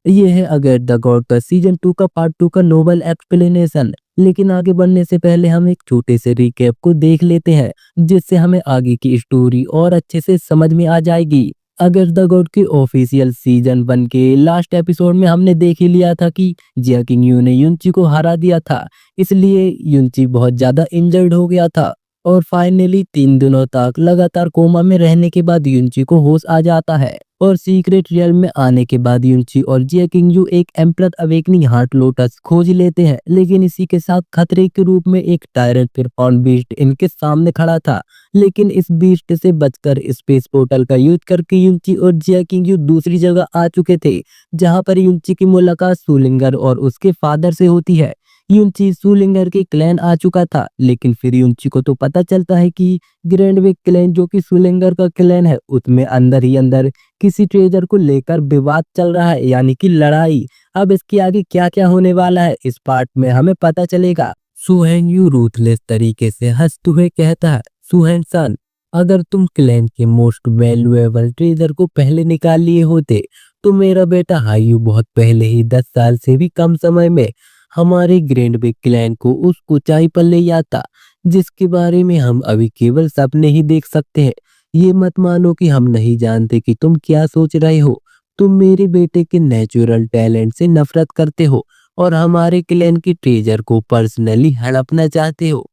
ये है अगर द गॉड का सीजन 2 का पार्ट 2 का नोबल एक्सप्लेनेशन। लेकिन आगे बढ़ने से पहले हम एक छोटे से रिकैप को देख लेते हैं, जिससे हमें आगे की स्टोरी और अच्छे से समझ में आ जाएगी। अगर द गॉड के ऑफिशियल सीजन 1 के लास्ट एपिसोड में हमने देख ही लिया था कि जिया किंग यू ने युनची को हरा दिया था, इसलिए युनची बहुत ज्यादा इंजर्ड हो गया था। और फाइनली 3 दिनों तक लगातार कोमा में रहने के बाद युनची को होश आ जाता है। और सीक्रेट रियल्म में आने के बाद युनची और जिया किंगजू एक एम्परर अवेकनिंग हार्ट लोटस खोज लेते हैं, लेकिन इसी के साथ खतरे के रूप में एक टायरन फिरफॉन बीस्ट इनके सामने खड़ा था। लेकिन इस बीस्ट से बचकर स्पेस पोर्टल का यूज करके युनची और जिया किंगजू दूसरी जगह आ चुके थे, जहां पर युनची की मुलाकात सुलिंगर और उसके फादर से होती है। युनची सुलिंगर के क्लैन आ चुका था, लेकिन फिर युनची को तो पता चलता है कि ग्रैंडविक क्लैन जो कि सुलिंगर का क्लैन है, उसमें अंदर ही अंदर किसी ट्रेजर को लेकर विवाद चल रहा है, यानी कि लड़ाई। अब इसके आगे क्या क्या होने वाला है इस पार्ट में हमें पता चलेगा। सुहेन यू रूथलेस तरीके से हंसते हुए कहता है, सुहेन सन, अगर तुम क्लैन के मोस्ट वैल्यूएबल ट्रेजर को पहले निकाल लिए होते तो मेरा बेटा हायू बहुत पहले ही 10 साल से भी कम समय में हमारे ग्रैंड बिग क्लैन को उस ऊंचाई पर ले जाता जिसके बारे में हम अभी केवल सपने ही देख सकते हैं। ये मत मानो कि हम नहीं जानते कि तुम क्या सोच रहे हो। तुम मेरे बेटे के नेचुरल टैलेंट से नफरत करते हो और हमारे क्लैन की ट्रेजर को पर्सनली हड़पना चाहते हो।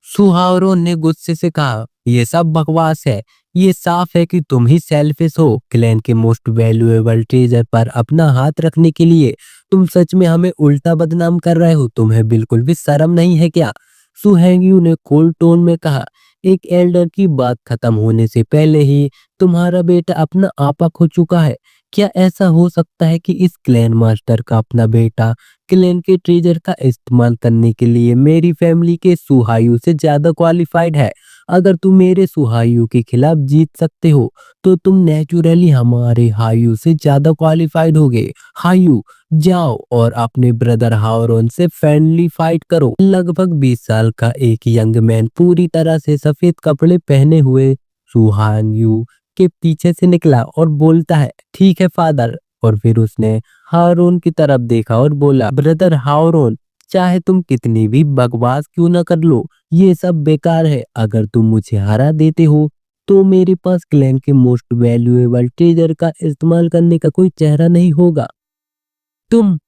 सुहावरों ने गुस्से से कहा, ये सब बकवास है। ये साफ है कि तुम ही सेल्फिश हो। क्लैन के मोस्ट वैल्यूएबल ट्रेजर पर अपना हाथ रखने के लिए तुम सच में हमें उल्टा बदनाम कर रहे हो। तुम्हें बिल्कुल भी शर्म नहीं है क्या? सुहेंग्यू ने कोल्ड टोन में कहा, एक एल्डर की बात खत्म होने से पहले ही तुम्हारा बेटा अपना आपा खो चुका है। क्या ऐसा हो सकता है कि इस क्लैन मास्टर का अपना बेटा क्लैन के ट्रेजर का इस्तेमाल करने के लिए मेरी फैमिली के सुहायु से ज्यादा क्वालिफाइड है? अगर तुम मेरे सुहायु के खिलाफ जीत सकते हो तो तुम नेचुरली हमारे हायु से ज्यादा क्वालिफाइड होगे। हायु, जाओ और अपने ब्रदर हावरोन से फ्रेंडली फाइट करो। लगभग 20 साल का एक यंग मैन पूरी तरह से सफेद कपड़े पहने हुए सुहान यू के पीछे से निकला और बोलता है, ठीक है फादर। और फिर उसने हारून की तरफ देखा और बोला, ब्रदर हारून, चाहे तुम कितनी भी बकवास क्यों ना कर लो, ये सब बेकार है। अगर तुम मुझे हरा देते हो तो मेरे पास क्लैन के मोस्ट वैल्यूएबल ट्रेजर का इस्तेमाल करने का कोई चेहरा नहीं होगा। तुम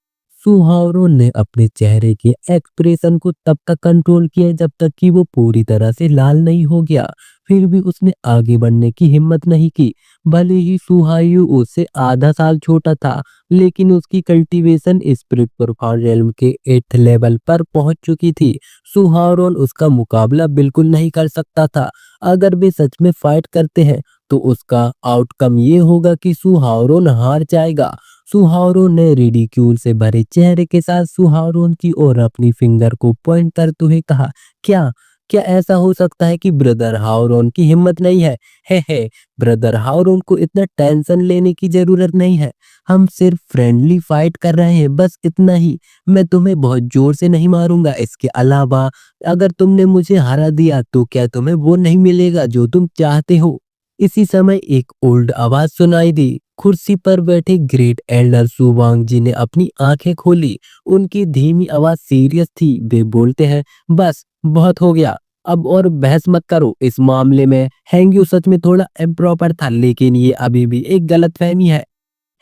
सुहावरों ने अपने चेहरे के एक्सप्रेशन को तब तक कंट्रोल किया जब तक कि वो पूरी तरह से लाल नहीं हो गया। फिर भी उसने आगे बढ़ने की हिम्मत नहीं की। भले ही सुहायु उससे आधा साल छोटा था, लेकिन उसकी कल्टीवेशन स्पिरिट प्रोफाउंड रेल्म के 8th लेवल पर पहुंच चुकी थी। सुहावरोन उसका मुकाबला बिल्कुल नहीं कर सकता था। अगर वे सच में फाइट करते हैं तो उसका आउटकम ये होगा कि सुहावरोन हार जाएगा। सुहावरोन ने रिडिक्यूल से भरे चेहरे के साथ सुहावरोन की ओर अपनी फिंगर को पॉइंट करते हुए कहा, क्या क्या ऐसा हो सकता है कि ब्रदर हावरोन की हिम्मत नहीं है? हे ब्रदर हावरोन को इतना टेंशन लेने की जरूरत नहीं है। हम सिर्फ फ्रेंडली फाइट कर रहे हैं, बस इतना ही। मैं तुम्हें बहुत जोर से नहीं मारूंगा। इसके अलावा अगर तुमने मुझे हरा दिया तो क्या तुम्हें वो नहीं मिलेगा जो तुम चाहते हो? इसी समय एक ओल्ड आवाज सुनाई दी। कुर्सी पर बैठे ग्रेट एल्डर सुवांग जी ने अपनी आंखें खोली। उनकी धीमी आवाज सीरियस थी। वे बोलते हैं, बस बहुत हो गया, अब और बहस मत करो इस मामले में। हैंग्यू सच में थोड़ा इम्प्रॉपर था, लेकिन ये अभी भी एक गलतफहमी है।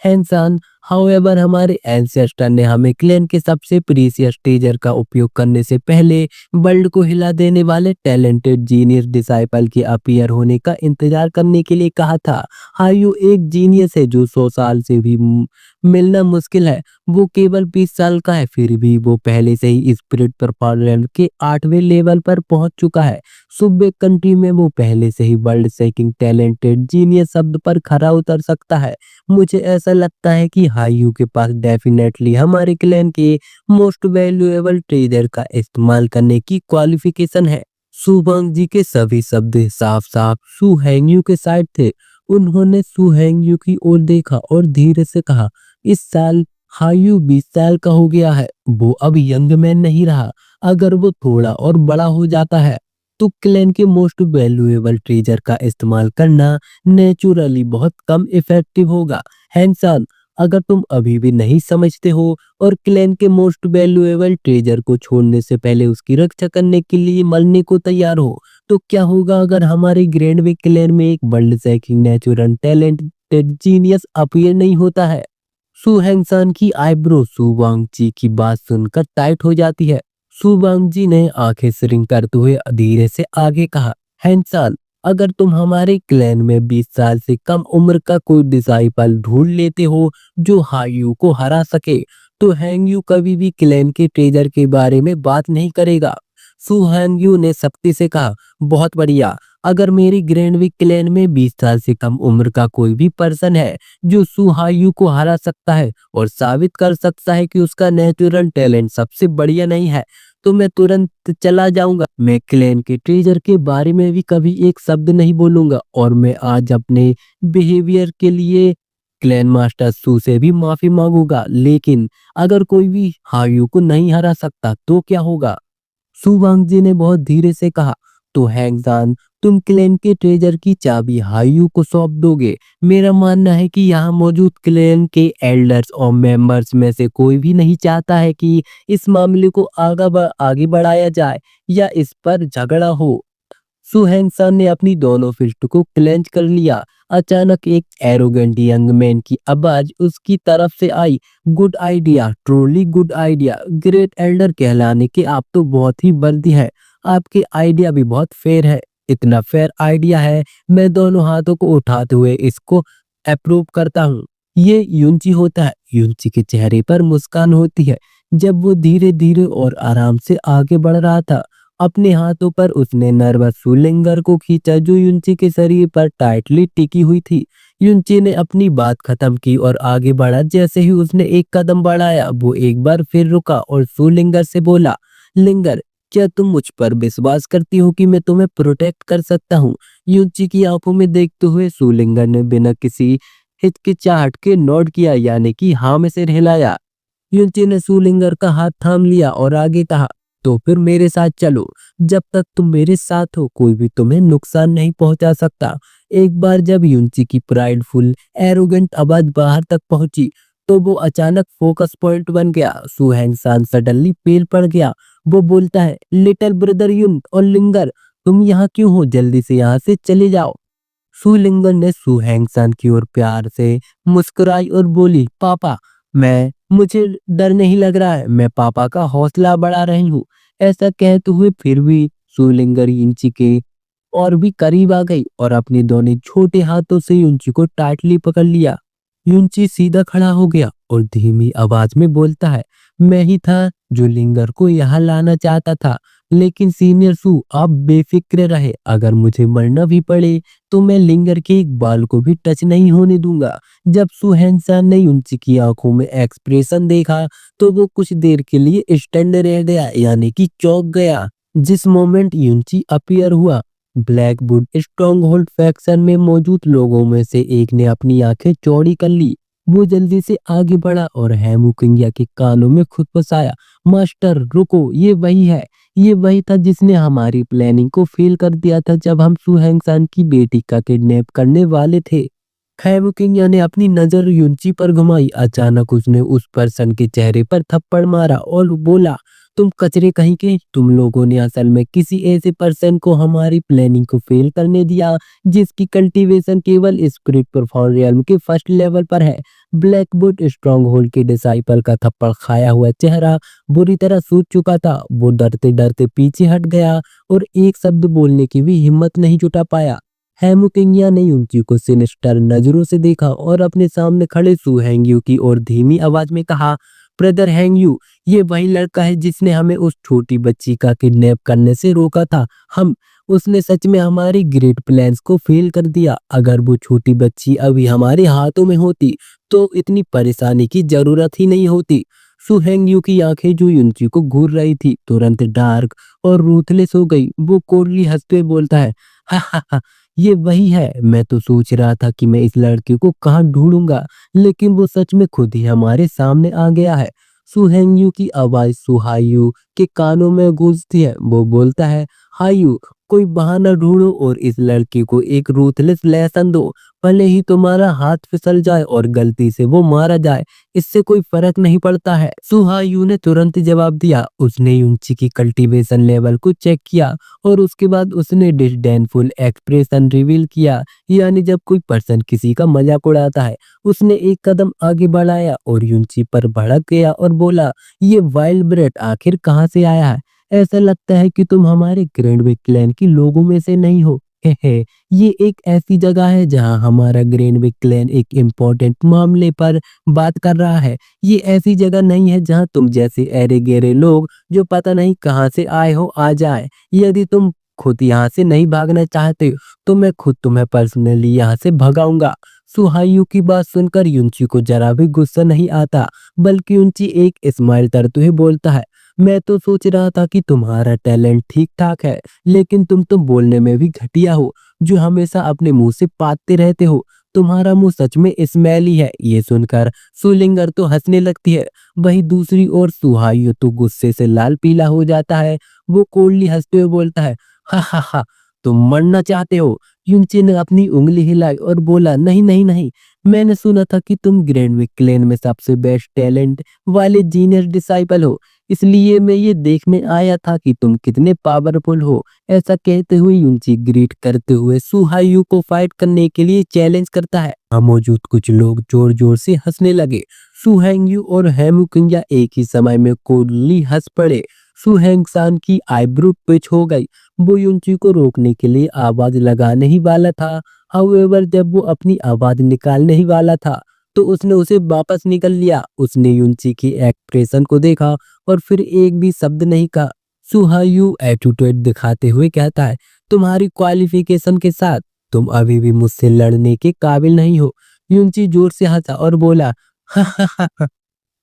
हैंसान, हाउएवर, हमारे एंसेस्टर ने हमें क्लैन के सबसे प्रीसियस ट्रेजर का उपयोग करने से पहले वर्ल्ड को हिला देने वाले टैलेंटेड जीनियस डिसाइपल के अपीयर होने का इंतजार करने के लिए कहा था। हायू एक जीनियस है जो 100 साल से भी मिलना मुश्किल है। वो केवल 20 साल का है, फिर भी वो पहले से ही स्पिरिट परफॉर्मेंस के 8वें लेवल पर पहुंच चुका है। सुबह कंट्री में वो पहले से ही वर्ल्ड सेकिंग टैलेंटेड जीनियस शब्द पर खरा उतर सकता है। मुझे ऐसा लगता है कि हायू के पास डेफिनेटली हमारे क्लैन के मोस्ट वैल्यूएबल ट्रेजर का इस्तेमाल करने की क्वालिफिकेशन है। सुबंग जी के सभी शब्द साफ साफ सु हैंगयू के साइड थे। उन्होंने सु हैंगयू की ओर देखा और धीरे से कहा, इस साल हायू 20 साल का हो गया है। वो अब यंग मैन नहीं रहा। अगर वो थोड़ा और बड़ा हो जाता है तो क्लैन के मोस्ट वैल्यूएबल ट्रेजर का इस्तेमाल करना नेचुरली बहुत कम इफेक्टिव होगा। हैंसन, अगर तुम अभी भी नहीं समझते हो और क्लैन के मोस्ट वैल्यूएबल ट्रेजर को छोड़ने से पहले उसकी रक्षा करने के लिए मरने को तैयार हो, तो क्या होगा अगर हमारे ग्रैंड वे क्लैन में एक world seeking natural talented genius appear नहीं होता है। सु हैंगसान की आईब्रो सु वांगजी की बात सुनकर टाइट हो जाती है। सु वांगजी ने आंखें श्रिंक करते हुए धीरे से आगे कहा, हैंगसान, अगर तुम हमारे क्लैन में 20 साल से कम उम्र का कोई डिसाइपल ढूंढ लेते हो जो हायू को हरा सके, तो हैंगयू कभी भी क्लैन के ट्रेजर के बारे में बात नहीं करेगा। सु हैंगयू ने सख्ती से कहा, बहुत बढ़िया, अगर मेरी ग्रैंडविक क्लैन में 20 साल से कम उम्र का कोई भी पर्सन है जो सु हायू को हरा सकता है और साबित कर सकता है कि उसका नेचुरल टैलेंट सबसे बढ़िया नहीं है, तो मैं तुरंत चला जाऊंगा। मैं क्लैन के ट्रेजर के बारे में भी कभी एक शब्द नहीं बोलूंगा और मैं आज अपने बिहेवियर के लिए क्लैन मास्टर सू से भी माफी मांगूंगा। लेकिन अगर कोई भी हायू को नहीं हरा सकता तो क्या होगा? सु वांगजी ने बहुत धीरे से कहा, तो हैंगजान, तुम क्लैन के ट्रेजर की चाबी हायू को सौंप दोगे? मेरा मानना है कि यहाँ मौजूद क्लैन के एल्डर्स और मेंबर्स में से कोई भी नहीं चाहता है कि इस मामले को आगे बढ़ाया जाए या इस पर झगड़ा हो। सु हैंगसान ने अपनी दोनों फिस्ट को क्लेंच कर लिया। अचानक एक एरोगेंट यंग मैन की आवाज उसकी तरफ से आई, good idea, truly good idea, great elder कहलाने के आप तो बहुत ही वर्दी है। आपके आइडिया भी बहुत फेयर है, इतना फेयर आइडिया है मैं दोनों हाथों को उठाते हुए इसको अप्रूव करता हूँ। ये युंची होता है। युंची के चेहरे पर मुस्कान होती है जब वो धीरे धीरे और आराम से आगे बढ़ रहा था। अपने हाथों पर उसने नर्वस सुलिंगर को खींचा जो युंची के शरीर पर टाइटली टिकी हुई थी। युंची ने अपनी बात खत्म की और आगे बढ़ा। जैसे ही उसने एक कदम बढ़ाया वो एक बार फिर रुका और सुलिंगर से बोला, लिंगर, क्या तुम मुझ पर विश्वास करती हो कि मैं तुम्हें प्रोटेक्ट कर सकता हूँ? युंची की आंखों में देखते हुए सुलिंगर ने बिना किसी हिचकिचाहट के नोट किया, यानी कि हाँ में सिर हिलाया। युंची ने सुलिंगर का हाथ थाम लिया और आगे कहा, तो फिर मेरे साथ चलो। जब तक तुम मेरे साथ हो कोई भी तुम्हें नुकसान नहीं पहुंचा सकता। एक बार जब युंची की प्राइडफुल एरोगेंट आवाज बाहर तक पहुंची तो वो अचानक फोकस पॉइंट बन गया। सुहैंगसान सडनली पेल पड़ गया। वो बोलता है, लिटिल ब्रदर युन और लिंगर, तुम यहाँ क्यों हो? जल्दी से यहाँ से चले जाओ। सुलिंगर ने सुहैंगसान की ओर प्यार से मुस्कुराई और बोली, पापा, मुझे डर नहीं लग रहा है, मैं पापा का हौसला बढ़ा रही हूँ। ऐसा कहते हुए फिर भी सुलिंगर युंची के और भी करीब आ गई और अपने दोनों छोटे हाथों से युंची को टाइटली पकड़ लिया। युंची सीधा खड़ा हो गया और धीमी आवाज में बोलता है, मैं ही था जो लिंगर को यहाँ लाना चाहता था। लेकिन सीनियर सू, आप बेफिक्र रहे, अगर मुझे मरना भी पड़े तो मैं लिंगर के एक बाल को भी टच नहीं होने दूंगा। जब सुहैंगसान ने युंची की आंखों में एक्सप्रेशन देखा तो वो कुछ देर के लिए स्टैंड रह गया, यानी कि चौंक गया। जिस मोमेंट युंची अपीयर हुआ, ब्लैकवुड स्ट्रॉन्ग होल्ड फैक्शन में मौजूद लोगों में से एक ने अपनी आंखें चौड़ी कर ली। वो जल्दी से आगे बढ़ा और हेमुकिंगिया के कानों में खुद फंसाया, मास्टर रुको, ये वही था जिसने हमारी प्लानिंग को फेल कर दिया था जब हम सुहैंगसान की बेटी का किडनैप करने वाले थे। खैमुकिंगिया ने अपनी नजर युंची पर घुमाई। अचानक उसने उस पर्सन के चेहरे पर थप्पड़ मारा और बोला, तुम कचरे कहीं के, तुम लोगों ने असल में किसी ऐसे पर्सन को हमारी प्लानिंग को फेल करने दिया जिसकी कल्टीवेशन केवल स्पिरिट परफॉर्म रियल्म के फर्स्ट लेवल पर है। ब्लैकवुड स्ट्रॉन्ग होल्ड के डिसाइपल का थप्पड़ खाया हुआ चेहरा बुरी तरह सूज चुका था। वो डरते डरते पीछे हट गया और एक शब्द बोलने की भी हिम्मत नहीं जुटा पाया। हेमुकिंगिया ने युंची को सिनिस्टर नजरों से देखा और अपने सामने खड़े सू हैंगयू की ओर धीमी आवाज में कहा, ब्रदर हैंगयू, ये वही लड़का है जिसने हमें उस छोटी बच्ची का किडनैप करने से रोका था। उसने सच में हमारी ग्रेट प्लान्स को फेल कर दिया। अगर वो छोटी बच्ची अभी हमारे हाथों में होती तो इतनी परेशानी की जरूरत ही नहीं होती। सू हैंगयू की आंखें जो युंची को घूर रही थी तुरंत डार्क और रूथलेस हो गई। वो कोडली हंसते हुए बोलता है, हा हा हा, ये वही है। मैं तो सोच रहा था कि मैं इस लड़के को कहाँ ढूंढूंगा, लेकिन वो सच में खुद ही हमारे सामने आ गया है। सुहेंगयू की आवाज सुहायू के कानों में गूंजती है। वो बोलता है, हायू, कोई बहाना ढूंढो और इस लड़की को एक रूथलेस लेसन दो। भले ही तुम्हारा हाथ फिसल जाए और गलती से वो मारा जाए, इससे कोई फर्क नहीं पड़ता है। सुहायू ने तुरंत जवाब दिया। उसने युंची की कल्टीवेशन लेवल को चेक किया और उसके बाद उसने डिसडेनफुल एक्सप्रेशन रिवील किया, यानी जब कोई पर्सन किसी का मजाक उड़ाता है। उसने एक कदम आगे बढ़ाया और युंची पर भड़क गया और बोला, ये वाइल्ड ब्रेड आखिर कहाँ से आया है? ऐसा लगता है कि तुम हमारे ग्रैंडविक क्लैन के लोगों में से नहीं हो। हे, ये एक ऐसी जगह है जहां हमारा ग्रैंडविक क्लैन एक इम्पोर्टेंट मामले पर बात कर रहा है। ये ऐसी जगह नहीं है जहां तुम जैसे ऐरे गहरे लोग जो पता नहीं कहां से आए हो आ जाए। यदि तुम खुद यहाँ से नहीं भागना चाहते तो मैं खुद तुम्हें पर्सनली यहाँ से भगाऊंगा। सुहायू की बात सुनकर युंची को जरा भी गुस्सा नहीं आता, बल्कि युंची एक स्माइल करते हुए बोलता है, मैं तो सोच रहा था कि तुम्हारा टैलेंट ठीक ठाक है, लेकिन तुम तो बोलने में भी घटिया हो, जो हमेशा अपने मुंह से पाते रहते हो। तुम्हारा मुंह सच में स्मेली है। ये सुनकर सुलिंगर तो हंसने लगती है। वही दूसरी ओर सुहायू तो गुस्से से लाल पीला हो जाता है। वो कोल्डली हंसते हुए बोलता है, हा हा हा, तुम मरना चाहते हो? युनची ने अपनी उंगली हिलाई और बोला, नहीं नहीं नहीं, मैंने सुना था कि तुम ग्रैंडविक क्लैन में सबसे बेस्ट टैलेंट वाले जीनियस डिसाइपल हो, इसलिए मैं ये देखने आया था कि तुम कितने पावरफुल हो। ऐसा कहते हुए युनची ग्रीट करते हुए सुहायू को फाइट करने के लिए चैलेंज करता है। वहाँ मौजूद कुछ लोग जोर जोर से हंसने लगे। सुहेंगयू और हेमुकिंजा एक ही समय में कोडली हंस पड़े। सुहेंग सान की आईब्रो पिच हो गई। वो युनची को रोकने के लिए आवाज लगाने ही वाला था। हाउएवर जब वो अपनी आवाज निकालने ही वाला था तो उसने उसे वापस निकल लिया। उसने युनची की एक्सप्रेशन को देखा और फिर एक भी शब्द नहीं कहा। सुहायू एटीट्यूड दिखाते हुए कहता है, तुम्हारी क्वालिफिकेशन के साथ तुम अभी भी मुझसे लड़ने के काबिल नहीं हो। युनची जोर से हंसा और बोला, हा हा हा हा,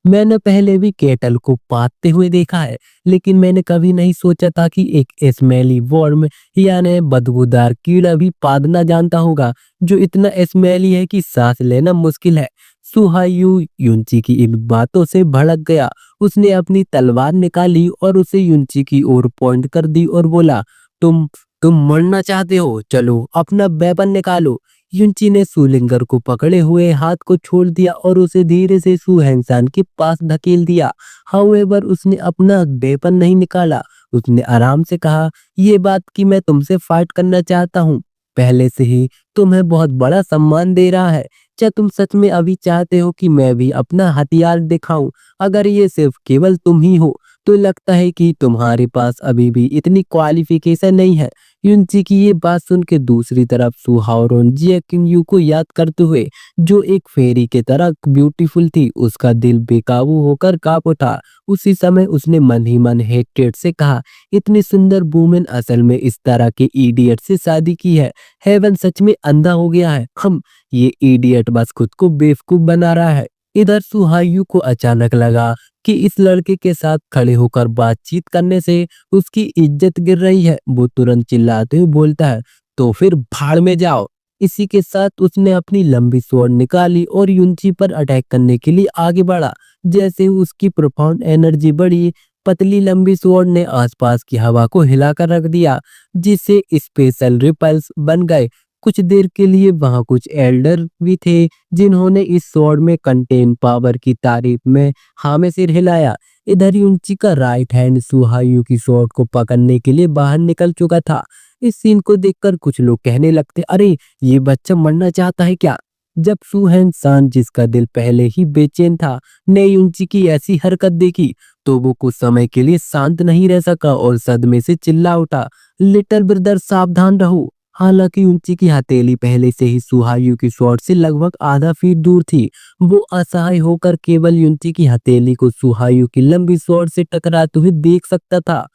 मैंने पहले भी केटल को पादते हुए देखा है, लेकिन मैंने कभी नहीं सोचा था कि एक स्मेली वर्म यानी बदबूदार कीड़ा भी पादना जानता होगा, जो इतना स्मेली है कि सांस लेना मुश्किल है। सुहायू युनची की इन बातों से भड़क गया। उसने अपनी तलवार निकाली और उसे युनची की ओर पॉइंट कर दी और बोला, तुम तुम मरना चाहते हो? चलो अपना वेपन निकालो। युनची ने सुलिंगर को पकड़े हुए हाथ को छोड़ दिया और उसे धीरे से सु हैंगसान के पास धकेल दिया। हाउएवर उसने अपना वेपन नहीं निकाला। उसने आराम से कहा, ये बात कि मैं तुमसे फाइट करना चाहता हूँ पहले से ही तुम्हें बहुत बड़ा सम्मान दे रहा है। क्या तुम सच में अभी चाहते हो कि मैं भी अपना हथियार दिखाऊं? अगर ये सिर्फ केवल तुम ही हो तो लगता है कि तुम्हारे पास अभी भी इतनी क्वालिफिकेशन नहीं है। युनची की ये बात सुन के दूसरी तरफ सुहावरोन जियाकिंग को याद करते हुए, जो एक फेरी के तरह ब्यूटीफुल थी, उसका दिल बेकाबू होकर कांप उठा। उसी समय उसने मन ही मन हेट्रेड से कहा, इतनी सुंदर वुमेन असल में इस तरह के इडियट से शादी की है। हेवन सच में अंधा हो गया है। हम ये इडियट बस खुद को बेवकूफ बना रहा है। इधर सुहायू को अचानक लगा कि इस लड़के के साथ खड़े होकर बातचीत करने से उसकी इज्जत गिर रही है। वो तुरंत चिल्लाते हुए बोलता है, तो फिर भाड़ में जाओ। इसी के साथ उसने अपनी लंबी स्वॉर्ड निकाली और युनची पर अटैक करने के लिए आगे बढ़ा। जैसे ही उसकी प्रोफाउंड एनर्जी बढ़ी, पतली लंबी स्वॉर्ड ने आसपास की हवा को हिलाकर रख दिया, जिससे स्पेशल रिपल्स बन गए। कुछ देर के लिए वहां कुछ एल्डर भी थे, जिन्होंने इस स्वॉर्ड में कंटेन पावर की तारीफ में हाँ में सिर हिलाया। इधर युनची का राइट हैंड सुहायू की स्वॉर्ड को पकड़ने के लिए बाहर निकल चुका था। इस सीन को देखकर कुछ लोग कहने लगते, अरे ये बच्चा मरना चाहता है क्या? जब सुहेन सान, जिसका दिल पहले ही बेचैन था, ने युनची की ऐसी हरकत देखी तो वो कुछ समय के लिए शांत नहीं रह सका और सदमे से चिल्ला उठा, लिटिल ब्रदर सावधान रहो। हालांकि युनची की हथेली पहले से ही सुहायू की स्वॉर्ड से लगभग आधा फीट दूर थी। वो असहाय होकर केवल युनची की हथेली को सुहायू की लंबी स्वॉर्ड से टकराते हुए देख सकता था।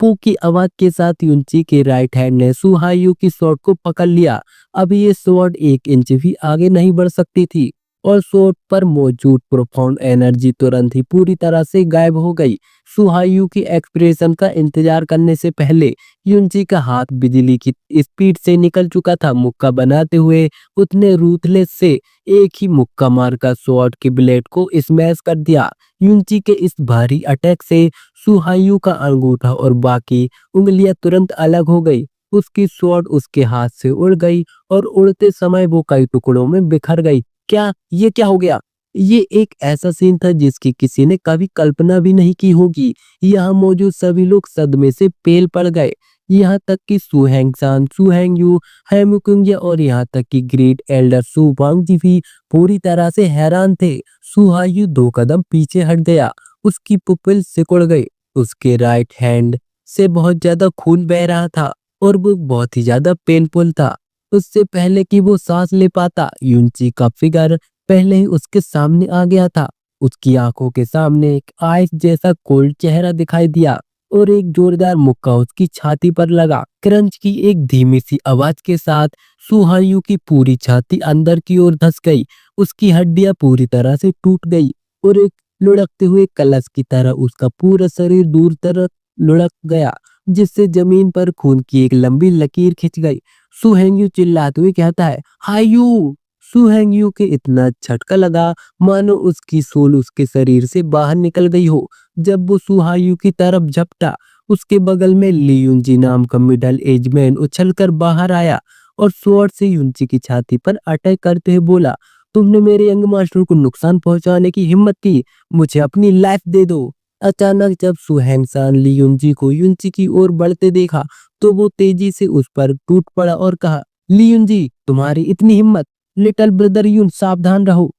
पू की आवाज के साथ युनची के राइट हैंड ने सुहायू की स्वॉर्ड को पकड़ लिया। अब ये स्वॉर्ड 1 इंच भी आगे नहीं बढ़ सकती थी और स्वॉर्ड पर मौजूद प्रोफाउंड एनर्जी तुरंत ही पूरी तरह से गायब हो गई। सुहायू की एक्सप्रेशन का इंतजार करने से पहले युनची का हाथ बिजली की स्पीड से निकल चुका था। मुक्का बनाते हुए उसने रूथलेस से एक ही मुक्का मारकर स्वॉर्ड के ब्लेड को स्मैश कर दिया। युनची के इस भारी अटैक से सुहायू का अंगूठा और बाकी उंगलियां तुरंत अलग हो गई। उसकी स्वॉर्ड उसके हाथ से उड़ गई और उड़ते समय वो कई टुकड़ों में बिखर गई। क्या ये क्या हो गया? ये एक ऐसा सीन था जिसकी किसी ने कभी कल्पना भी नहीं की होगी। यहाँ मौजूद सभी लोग सदमे से पेल पड़ गए। यहाँ तक कि सु हैंगसान, सु हैंगयू, हैमुकुंग और यहाँ तक कि ग्रेट एल्डर सु वांगजी भी पूरी तरह से हैरान थे। सु हायू 2 कदम पीछे हट गया। उसकी पुपिल सिकुड़ गई। उसके राइट हैंड से बहुत ज्यादा खून बह रहा था और वो बहुत ही ज्यादा पेनफुल था। उससे पहले कि वो सांस ले पाता, युनची का फिगर पहले ही उसके सामने आ गया था। उसकी आंखों के सामने एक आइस जैसा कोल्ड चेहरा दिखाई दिया और एक जोरदार मुक्का उसकी छाती पर लगा। क्रंच की एक धीमी सी आवाज के साथ सुहायु की पूरी छाती अंदर की ओर धंस गई। उसकी हड्डियां पूरी तरह से टूट गई और एक लुढ़कते हुए कलश की तरह उसका पूरा शरीर दूर तरफ लुढ़क गया, जिससे जमीन पर खून की एक लंबी लकीर खिंच गई। सुहेंग्यू चिल्लाते हुए कहता है, हायू। सुहेंग्यू के इतना झटका लगा मानो उसकी सोल उसके शरीर से बाहर निकल गई हो। जब वो सुहायू की तरफ झपटा, उसके बगल में ली युंजी नाम का मिडल एज मैन उछलकर बाहर आया और स्वॉर्ड से युंजी की छाती पर अटैक करते हुए बोला, तुमने मेरे यंग मास्टर को नुकसान पहुंचाने की हिम्मत की, मुझे अपनी लाइफ दे दो। अचानक जब सुहेंगसान ली युंजी को युंजी की ओर बढ़ते देखा तो वो तेजी से उस पर टूट पड़ा और कहा, ली युंजी, तुम्हारी इतनी हिम्मत, लिटिल ब्रदर यून सावधान रहो।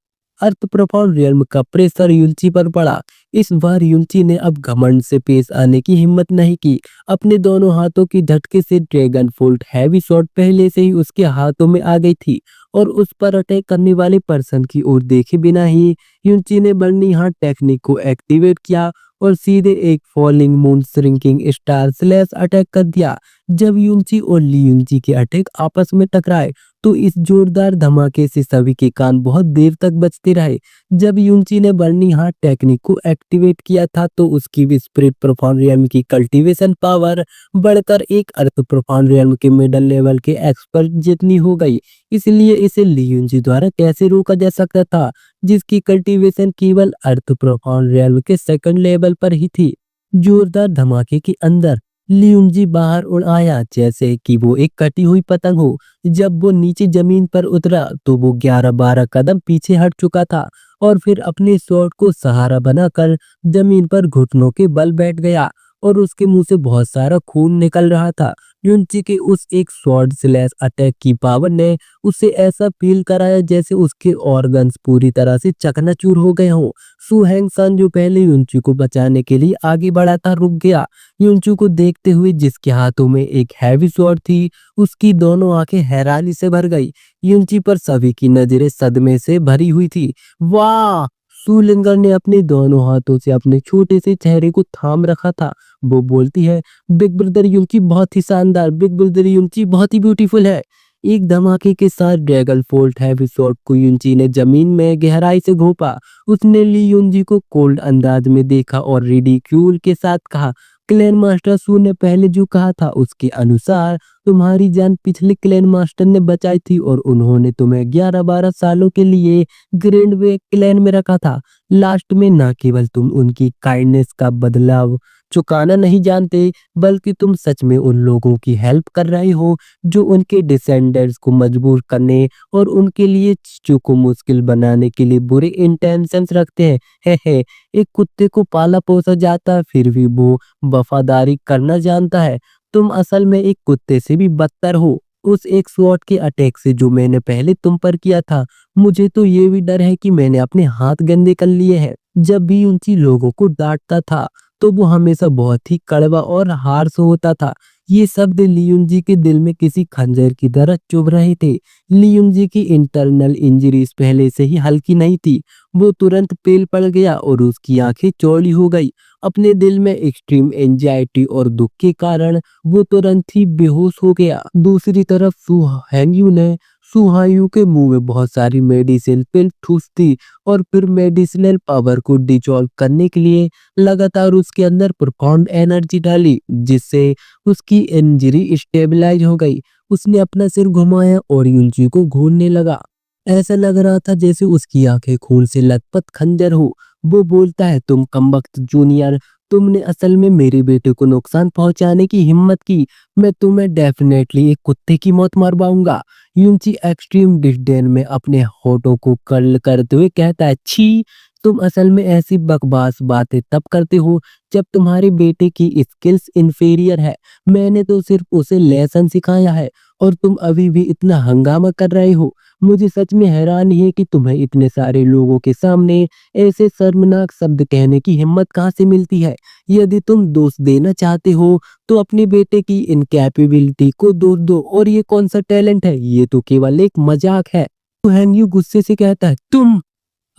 अर्थ प्रोफाउंड रियल्म का प्रेशर युंची पर पड़ा। इस बार युंची ने अब घमंड से पेश आने की हिम्मत नहीं की। अपने दोनों हाथों की झटके से ड्रैगन फोल्ट हैवी शॉट पहले से ही उसके हाथों में आ गई थी और उस पर अटैक करने वाले पर्सन की ओर देखे बिना ही युंची ने बर्नी हार्ट टेक्निक को एक्टिवेट किया और सीधे एक falling moon shrinking star slash attack कर दिया। जब युंची और ली युंची के अटैक आपस में टकराए तो इस जोरदार धमाके से सभी के कान बहुत देर तक बजते रहे। जब युंची ने बर्नी हार्ट टेक्निक को एक्टिवेट किया था तो उसकी भी स्पिरिट प्रोफाउंड रियल्म की कल्टीवेशन पावर बढ़कर एक अर्थ प्रोफाउंड रियल्म के मिडल लेवल के एक्सपर्ट जितनी हो गई। इसलिए इसे ली युंची द्वारा कैसे रोका जा सकता था, जिसकी कल्टीवेशन केवल अर्थ प्रोफाउंड रियल्म के सेकंड लेवल पर ही थी। जोरदार धमाके के अंदर ल्यूंजी बाहर उड़ आया जैसे कि वो एक कटी हुई पतंग हो। जब वो नीचे जमीन पर उतरा तो वो 11-12 कदम पीछे हट चुका था और फिर अपने स्वॉर्ड को सहारा बनाकर जमीन पर घुटनों के बल बैठ गया और उसके मुंह से बहुत सारा खून निकल रहा था। ल्यूंजी के उस एक स्वॉर्ड स्लैश अटैक की पावर ने उसे ऐसा फील कराया जैसे उसके ऑर्गन्स पूरी तरह से चकनाचूर हो गए हों। सु हैंगसन जो पहले युंची को बचाने के लिए आगे बढ़ा था रुक गया। युंचू को देखते हुए जिसके हाथों में एक हैवी स्वॉर्ड थी, उसकी दोनों आंखें हैरानी से भर गई। युंची पर सभी की नजरें सदमे से भरी हुई थी। वाह! सुलिंगर ने अपने दोनों हाथों से अपने छोटे से चेहरे को थाम रखा था। वो बोलती है, बिग ब्रदर युंची बहुत ही शानदार, बिग ब्रदर युंची बहुत ही ब्यूटीफुल है। एक धमाके के साथ ड्रैगन फोल्ट हैवी स्वॉर्ड को युंची ने जमीन में गहराई से घोंपा। उसने ली युंजी को कोल्ड अंदाज में देखा और रिडिक्यूल के साथ कहा, क्लैन मास्टर सू ने पहले जो कहा था उसके अनुसार तुम्हारी जान पिछले क्लैन मास्टर ने बचाई थी और उन्होंने तुम्हें 11-12 सालों के लिए ग्रैंड वे क्लैन में रखा था। लास्ट में न केवल तुम उनकी काइंडनेस का बदलाव चुकाना नहीं जानते, बल्कि तुम सच में उन लोगों की हेल्प कर रहे हो जो उनके डिसेंडेंट्स को मजबूर करने और उनके लिए चीजों को मुश्किल बनाने के लिए बुरे इंटेंशंस रखते हैं। हे एक कुत्ते को पाला पोसा जाता फिर भी वो वफादारी करना जानता है। तुम असल में एक कुत्ते से भी बदतर हो। उस एक स्वॉट के अटैक से जो मैंने पहले तुम पर किया था, मुझे तो ये भी डर है कि मैंने अपने हाथ गंदे कर लिए हैं। जब भी उनकी लोगों को डांटता था तो वो हमेशा बहुत ही कड़वा और हार्श होता था। ये शब्द लियुंजी के दिल में किसी खंजर की तरह चुभ रहे थे। लियुंजी की इंटरनल इंजरीज पहले से ही हल्की नहीं थी। वो तुरंत पेल पड़ गया और उसकी आंखें चौड़ी हो गई। अपने दिल में एक्सट्रीम एंजाइटी और दुख के कारण वो तुरंत ही बेहोश हो गया। दूसरी तरफ सु हैंगयू ने सुहायू के मुंह में बहुत सारी मेडिसिन पिल ठूस दी और फिर मेडिसिनल पावर को डिजॉल्व करने के लिए लगातार उसके अंदर प्रोफाउंड एनर्जी डाली, जिससे उसकी इंजरी स्टेबलाइज हो गई। उसने अपना सिर घुमाया और युंची को घूरने लगा। ऐसा लग रहा था जैसे उसकी आंखें खून से लथपथ खंजर हो। वो बोलता है, तुम कमबख्त जूनियर, तुमने असल में मेरे बेटे को नुकसान पहुंचाने की हिम्मत की। मैं तुम्हें डेफिनेटली एक कुत्ते की मौत मरवाऊंगा। यूंची एक्सट्रीम डिस्डेन में अपने होठों को कर्ल करते हुए कहता है, छी। तुम असल में ऐसी बकवास बातें तब करते हो जब तुम्हारे बेटे की स्किल्स इंफीरियर है। मैंने तो सिर्फ उसे लेसन सिखाया है और तुम अभी भी इतना हंगामा कर रहे हो। मुझे सच में हैरानी है कि तुम्हें इतने सारे लोगों के सामने ऐसे शर्मनाक शब्द कहने की हिम्मत कहाँ से मिलती है। यदि तुम दोष देना चाहते हो तो अपने बेटे की इनकैपेबिलिटी को दोष दो। और ये कौन सा टैलेंट है, ये तो केवल एक मजाक है। तो हैंगयू गुस्से से कहता है, तुम।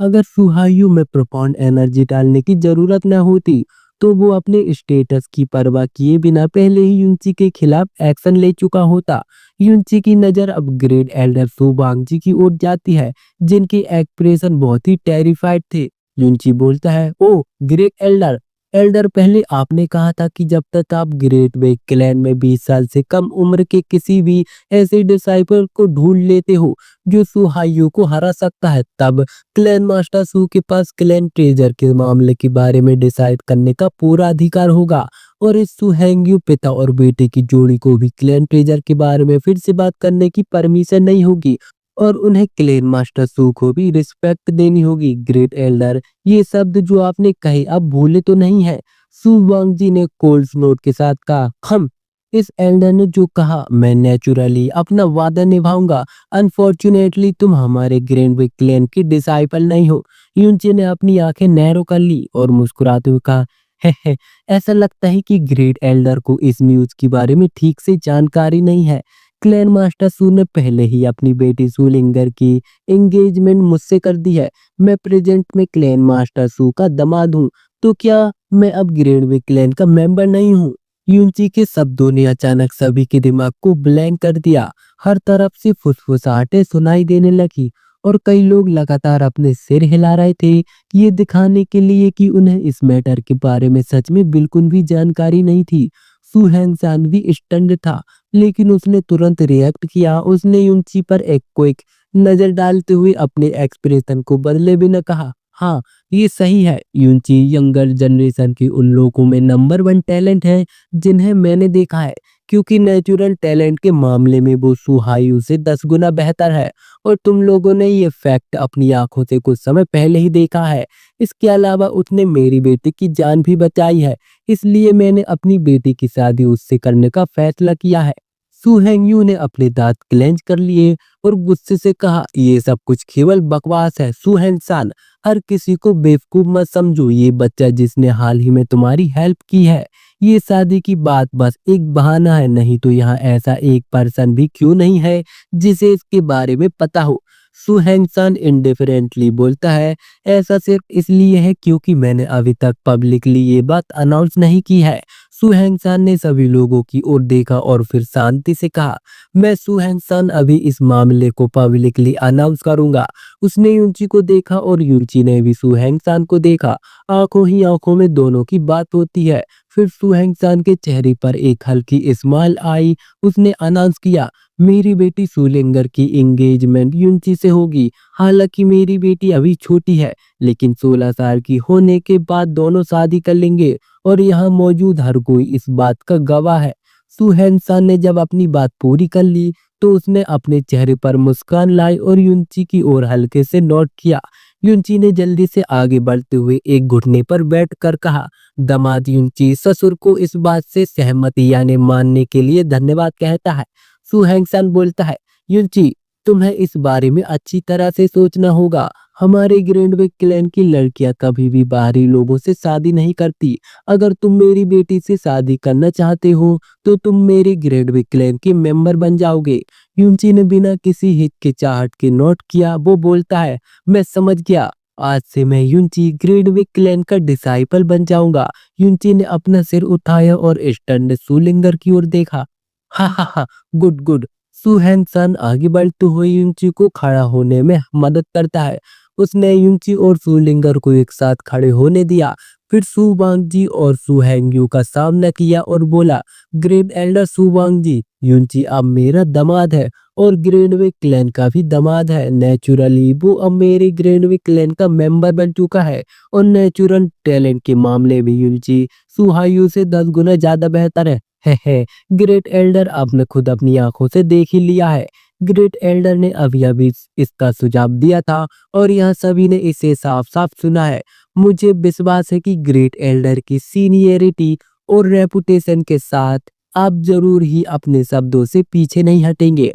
अगर सुहायु में प्रोफाउंड एनर्जी डालने की जरूरत न होती तो वो अपने स्टेटस की परवाह किए बिना पहले ही युनची के खिलाफ एक्शन ले चुका होता। युनची की नजर अब ग्रेट एल्डर सुबांगजी की ओर जाती है, जिनके एक्सप्रेशन बहुत ही टेरिफाइड थे। युनची बोलता है, ओ ग्रेट एल्डर। एल्डर, पहले आपने कहा था कि जब तक आप ग्रेट वेग क्लैन में 20 साल से कम उम्र के किसी भी ऐसे डिसाइपल को ढूंढ लेते हो जो सुहायु को हरा सकता है, तब क्लैन मास्टर सू के पास क्लैन ट्रेजर के मामले के बारे में डिसाइड करने का पूरा अधिकार होगा। और इस सुहेंग्यू पिता और बेटे की जोड़ी को भी क्लैन ट्रेजर के बारे में फिर से बात करने की परमिशन नहीं होगी। और उन्हें क्लैन मास्टर सू को भी रिस्पेक्ट देनी होगी। ग्रेट एल्डर, ये शब्द जो आपने कहे अब भूले तो नहीं है। सू वांगजी ने कोल्ड नोट के साथ कहा, हम। इस एल्डर ने जो कहा, मैं नेचुरली अपना वादा निभाऊंगा। अनफॉर्चुनेटली तुम हमारे ग्रैंड विक क्लैन की डिसाइपल नहीं हो। यूनची ने अपनी आंखें नैरो कर ली और मुस्कुराते हुए कहा, हे, ऐसा लगता है कि ग्रेट एल्डर को इस न्यूज के बारे में ठीक से जानकारी नहीं है। क्लैन मास्टर सू ने पहले ही अपनी बेटी सुलिंगर की एंगेजमेंट मुझसे कर दी है। मैं प्रेजेंट में क्लैन मास्टर सू का दामाद हूँ, तो क्या मैं अब ग्रैंड विक क्लैन का मेंबर नहीं हूँ? यूनची के शब्दों ने अचानक सभी के दिमाग को ब्लैंक कर दिया। हर तरफ से फुसफुसाहटें सुनाई देने लगी और कई लोग लगातार अपने सिर हिला रहे थे, ये दिखाने के लिए कि उन्हें इस मैटर के बारे में सच में बिल्कुल भी जानकारी नहीं थी। सू हैंगसान भी स्टन्ड था, लेकिन उसने तुरंत रिएक्ट किया। उसने यूनची पर एक क्विक नजर डालते हुए अपने एक्सप्रेशन को बदले बिना कहा, हाँ, ये सही है। यूनची यंगर जनरेशन के उन लोगों में नंबर 1 टैलेंट है जिन्हें मैंने देखा है, क्योंकि नेचुरल टैलेंट के मामले में वो सुहायु से 10 गुना बेहतर है। और तुम लोगों ने ये फैक्ट अपनी आंखों से कुछ समय पहले ही देखा है। इसके अलावा उसने मेरी बेटी की जान भी बचाई है, इसलिए मैंने अपनी बेटी की शादी उससे करने का फैसला किया है। सू हैंगयू ने अपने दांत क्लेंच कर लिए और गुस्से से कहा, ये सब कुछ केवल बकवास है। सू हैंगसान, हर किसी को बेवकूफ मत समझो। ये बच्चा जिसने हाल ही में तुम्हारी हेल्प की है, ये शादी की बात बस एक बहाना है। नहीं तो यहाँ ऐसा एक पर्सन भी क्यों नहीं है जिसे इसके बारे में पता हो। सू हैंगसान इंडिफरेंटली बोलता है, ऐसा सिर्फ इसलिए है क्योंकि मैंने अभी तक पब्लिकली ये बात अनाउंस नहीं की है। सू हैंगसान ने सभी लोगों की ओर देखा और फिर शांति से कहा, मैं सू हैंगसान अभी इस मामले को पब्लिकली अनाउंस करूंगा। उसने यूंची को देखा और यूंची ने भी सू हैंगसान को देखा। आंखों ही आंखों में दोनों की बात होती है। फिर सू हैंगसान के चेहरे पर एक हल्की स्माइल आई। उसने अनाउंस किया, मेरी बेटी सुलिंगर की एंगेजमेंट यूंची से होगी। हालांकि मेरी बेटी अभी छोटी है, लेकिन 16 साल की होने के बाद दोनों शादी कर लेंगे और यहाँ मौजूद हर कोई इस बात का गवाह है। सू हैंगसान ने जब अपनी बात पूरी कर ली तो उसने अपने चेहरे पर मुस्कान लाई और यूंची की ओर हल्के से नोट किया। यूंची ने जल्दी से आगे बढ़ते हुए एक घुटने पर बैठकर कहा, दामाद यूंची ससुर को इस बात से सहमति यानी मानने के लिए धन्यवाद कहता है। सू हैंगसान बोलता है, यूंची, तुम्हें इस बारे में अच्छी तरह से सोचना होगा। हमारे ग्रैंडविक क्लैन की लड़कियां कभी भी बाहरी लोगों से शादी नहीं करती। अगर तुम मेरी बेटी से शादी करना चाहते हो तो तुम मेरे ग्रैंडविक क्लैन के मेंबर बन जाओगे। यूंची ने बिना किसी हिचकिचाहट के नोट किया। वो बोलता है, मैं समझ गया। आज से मैं यूंची ग्रैंडविक क्लैन का डिसाइपल बन जाऊंगा। यूंची ने अपना सिर उठाया और स्टन्ड सुलिंगर की ओर देखा। हा हा हा, गुड गुड। सू हैंगसान आगे बढ़ते हुए यूंची को खड़ा होने में मदद करता है। उसने यूंची और सुलिंगर को एक साथ खड़े होने दिया। फिर सू वांगजी और सू हैंगयू का सामना किया और बोला, ग्रेट एल्डर सू वांगजी, यूंची अब मेरा दामाद है और ग्रेनवे क्लैन का भी दामाद है। नेचुरली वो अब मेरे ग्रेनवे क्लैन का मेंबर बन चुका है और नेचुरल टैलेंट के मामले में यूजी सुहायु से 10 गुना ज्यादा बेहतर है। हे ग्रेट एल्डर, आपने खुद अपनी आंखों से देख ही लिया है। ग्रेट एल्डर ने अभी अभी इसका सुझाव दिया था और यहाँ सभी ने इसे साफ साफ सुना है। मुझे विश्वास है कि ग्रेट एल्डर की सीनियरिटी और रेपुटेशन के साथ आप जरूर ही अपने शब्दों से पीछे नहीं हटेंगे।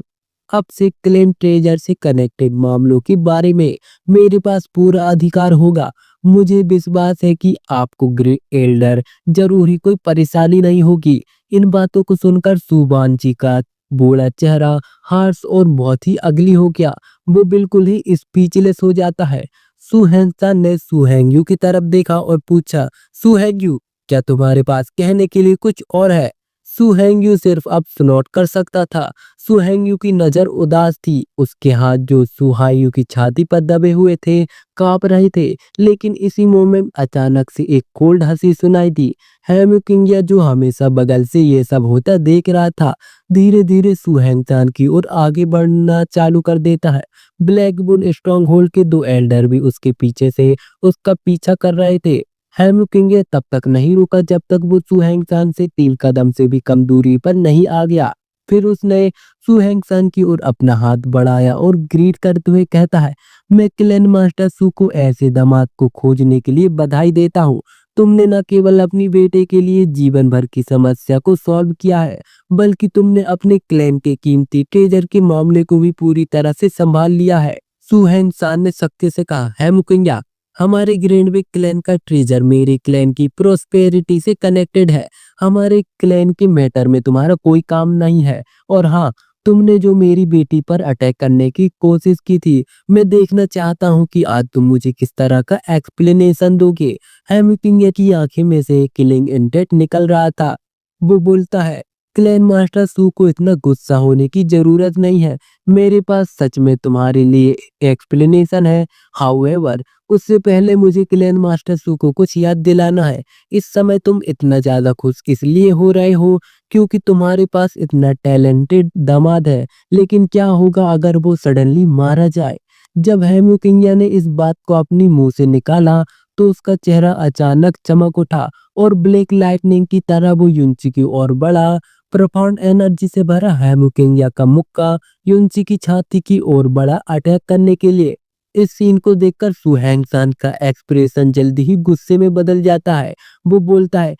अब से क्लेम ट्रेजर से कनेक्टेड मामलों के बारे में मेरे पास पूरा अधिकार होगा। मुझे विश्वास है कि आपको ग्रेट एल्डर जरूर ही कोई परेशानी नहीं होगी। इन बातों को सुनकर सुबान जी का बूढ़ा चेहरा हार्श और बहुत ही अगली हो गया। वो बिल्कुल ही स्पीचलेस हो जाता है। सुहेंसा ने सुहेंग्यू की तरफ देखा और पूछा, सुहेंग्यू, क्या तुम्हारे पास कहने के लिए कुछ और है? सुहेंग्यू सिर्फ अब स्नॉट कर सकता था। सुहेंग्यू की नजर उदास थी। उसके हाथ जो सुहायु की छाती पर दबे हुए थे कांप रहे थे। लेकिन इसी मोमेंट अचानक से एक कोल्ड हंसी सुनाई दी। हेमुकिंगिया, जो हमेशा बगल से ये सब होता देख रहा था, धीरे धीरे सुहेंगचान की ओर आगे बढ़ना चालू कर देता है। ब्लैकबुल स्ट्रॉन्ग होल्ड के 2 एल्डर भी उसके पीछे से उसका पीछा कर रहे थे। हेमुकिंगे तब तक नहीं रुका जब तक वो सुहेंगचान से 3 कदम से भी कम दूरी पर नहीं आ गया। फिर उसने सुहेंगचान की ओर अपना हाथ बढ़ाया और ग्रीट करते हुए कहता है, मैं क्लैन मास्टर सू को ऐसे दामाद को खोजने के लिए बधाई देता हूँ। तुमने न केवल अपनी बेटे के लिए जीवन भर की समस्या को सॉल्व किया है, बल्कि तुमने अपने क्लैन के कीमती ट्रेजर के मामले को भी पूरी तरह से संभाल लिया है। सुहेंगचान ने सख्ती से कहा, हेमुकिंगा, हमारे ग्रेनवे क्लैन का ट्रेजर मेरे क्लैन की प्रोस्पेरिटी से कनेक्टेड है। हमारे क्लैन के मैटर में तुम्हारा कोई काम नहीं है। और हाँ, तुमने जो मेरी बेटी पर अटैक करने की कोशिश की थी, मैं देखना चाहता हूँ कि आज तुम मुझे किस तरह का एक्सप्लेनेशन दोगे। हेमिंग की आंखें में से किलिंग इंटेंट निकल रहा था। वो बोलता है, क्लैन मास्टर सू को इतना गुस्सा होने की जरूरत नहीं है। मेरे पास सच में तुम्हारे लिए एक्सप्लेनेशन है। हाउएवर, उससे पहले मुझे क्लैन मास्टर सू को कुछ याद दिलाना है। इस समय तुम इतना ज्यादा खुश इसलिए हो रहे हो क्योंकि तुम्हारे पास इतना टैलेंटेड दामाद है। लेकिन क्या होगा अगर वो सडनली मारा जाए? जब हेमुकिंगिया ने इस बात को अपनी मुंह से निकाला तो उसका चेहरा अचानक चमक उठा और ब्लैक लाइटनिंग की तरह वो युंची की ओर बढ़ा। प्रोफाउंड एनर्जी से भरा हेमुकिंगिया का मुक्का युंची की छाती की ओर बढ़ा अटैक करने के लिए। इस सीन को देखकर सुहेंगसान का एक्सप्रेशन जल्दी ही गुस्से में बदल जाता है। वो बोलता है,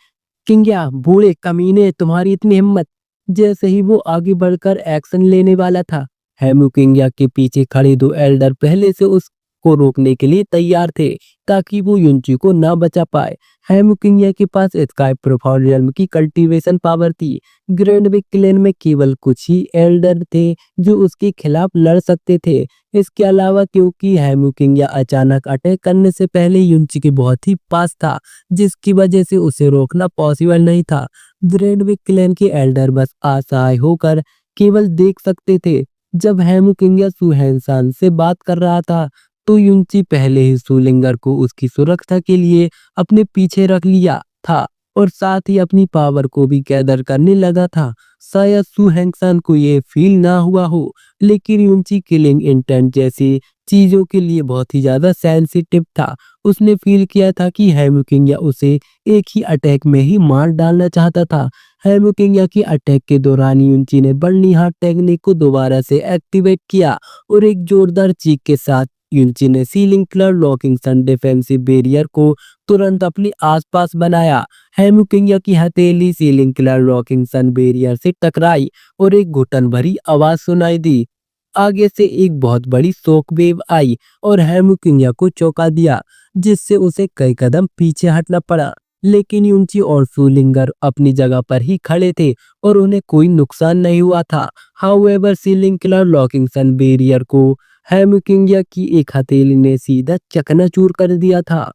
किंग्या, बूढ़े कमीने, तुम्हारी इतनी हिम्मत! जैसे ही वो आगे बढ़कर एक्शन लेने वाला था, हेमू किंग्या के पीछे खड़े 2 एल्डर पहले से उसको रोकने के लिए तैयार थे ताकि वो युंची को ना बचा पाए। हेमू किंग्या के पास स्काई प्रोफाइल रियल्म की कल्टीवेशन पावर थी। ग्रैंडविक क्लैन में केवल कुछ ही एल्डर थे जो उसके खिलाफ लड़ सकते थे। इसके अलावा क्योंकि हेमू किंग्या अचानक अटैक करने से पहले युंची के बहुत ही पास था, जिसकी वजह से उसे रोकना पॉसिबल नहीं था। ग्रैंडविक क्लैन के एल्डर बस असहाय होकर केवल देख सकते थे। जब हेमू किंग्या सुहेंसान से बात कर रहा था तो युंची पहले ही सुलिंगर को उसकी सुरक्षा के लिए अपने पीछे रख लिया था और साथ ही अपनी पावर को भी गैदर करने लगा था। शायद सुहेंसान को ये फील ना हुआ हो, लेकिन युंची किलिंग इंटेंट जैसी चीजों के लिए बहुत ही ज्यादा सेंसिटिव था। उसने फील किया था कि हेमू किंग्या उसे एक ही अटैक में ही मार डालना चाहता था। हेमू किंग्या की अटैक के दौरान युंची ने बर्नी हार्ट टेक्निक को दोबारा से एक्टिवेट किया और एक जोरदार चीख के साथ युंची ने सीलिंग क्लर लॉकिंग सन डिफेंसिव बैरियर को तुरंत अपने आसपास बनाया। हेमू किंग्या की हथेली सीलिंग क्लर लॉकिंग सन बैरियर से टकराई और एक घुटन भरी आवाज सुनाई दी। आगे से एक बहुत बड़ी शॉक वेव आई और हेमू किंग्या को चौंका दिया, जिससे उसे कई कदम पीछे हटना पड़ा। लेकिन युंची और सुलिंगर अपनी जगह पर ही खड़े थे और उन्हें कोई नुकसान नहीं हुआ था। हाउएवर सीलिंग क्लर लॉकिंग सन बैरियर को हेमू किंग्या की एक हथेली ने सीधा चकनाचूर कर दिया था।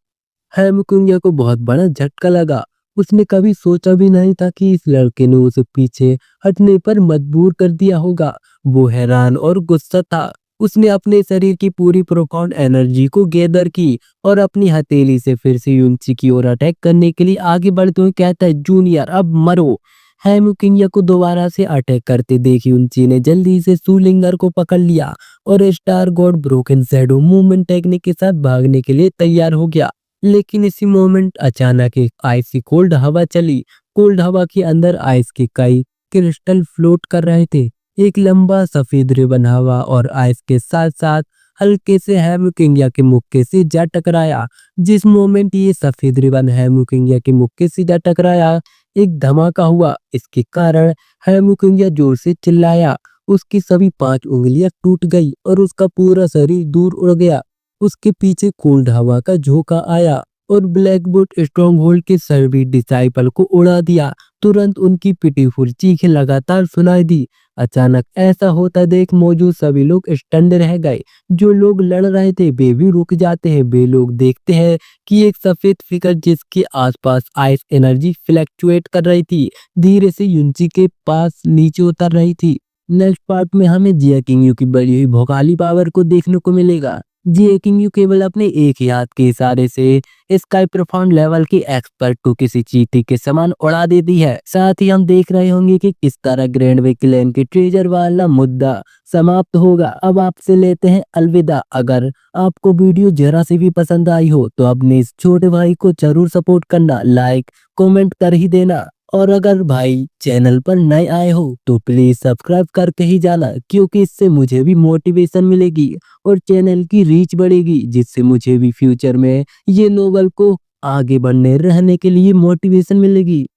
हेमू किंग्या को बहुत बड़ा झटका लगा। उसने कभी सोचा भी नहीं था कि इस लड़के ने उसे पीछे हटने पर मजबूर कर दिया होगा। वो हैरान और गुस्सा था। उसने अपने शरीर की पूरी प्रोफाउंड एनर्जी को गैदर की और अपनी हथेली से फिर से युंची की ओर अटैक करने के लिए आगे बढ़ते हुए कहता है, जूनियर, अब मरो। हैमू किंगया को दोबारा से अटैक करते देखी उनची ने जल्दी से सूलिंगर को पकड़ लिया और star God broken shadow movement technique के साथ भागने के लिए तैयार हो गया। लेकिन इसी मोमेंट अचानक एक आइसी कोल्ड हवा चली। कोल्ड हवा के अंदर आइस के कई क्रिस्टल फ्लोट कर रहे थे। एक लंबा सफेद रिबन हवा और आइस के साथ साथ हल्के से हैमू किंगया के मुक्के से जा टकराया। जिस मोमेंट ये सफेद रिबन हैमू किंगया के मुक्के से जा टकराया, एक धमाका हुआ। इसके कारण हैमू किंगया जोर से चिल्लाया। उसकी सभी 5 उंगलियां टूट गई और उसका पूरा शरीर दूर उड़ गया। उसके पीछे कोल्ड हवा का झोंका आया और ब्लैकवुड स्ट्रॉन्गहोल्ड के सभी डिसाइपल को उड़ा दिया। तुरंत उनकी पिटीफुल चीखें लगातार सुनाई दी। अचानक ऐसा होता देख मौजूद सभी लोग स्टन्ड रह गए। जो लोग लड़ रहे थे वे भी रुक जाते हैं। वे लोग देखते हैं कि एक सफेद फिगर जिसके आसपास आइस एनर्जी फ्लैक्चुएट कर रही थी, धीरे से युनची के पास नीचे उतर रही थी। नेक्स्ट पार्ट में हमें जिया किंगयू की बढ़ी हुई भोकाली पावर को देखने को मिलेगा। जिया किंगयू केवल अपने एक ही हाथ के इशारे से स्काई प्रोफाउंड लेवल के एक्सपर्ट को किसी चींटी के समान उड़ा देती है। साथ ही हम देख रहे होंगे कि किस तरह ग्रैंड वे क्लैन के ट्रेजर वाला मुद्दा समाप्त होगा। अब आपसे लेते हैं अलविदा। अगर आपको वीडियो जरा से भी पसंद आई हो तो अपने इस छोटे भाई को जरूर सपोर्ट करना, लाइक कमेंट कर ही देना। और अगर भाई चैनल पर नए आए हो तो प्लीज सब्सक्राइब करके ही जाना, क्योंकि इससे मुझे भी मोटिवेशन मिलेगी और चैनल की रीच बढ़ेगी, जिससे मुझे भी फ्यूचर में ये नोवेल को आगे बढ़ने रहने के लिए मोटिवेशन मिलेगी।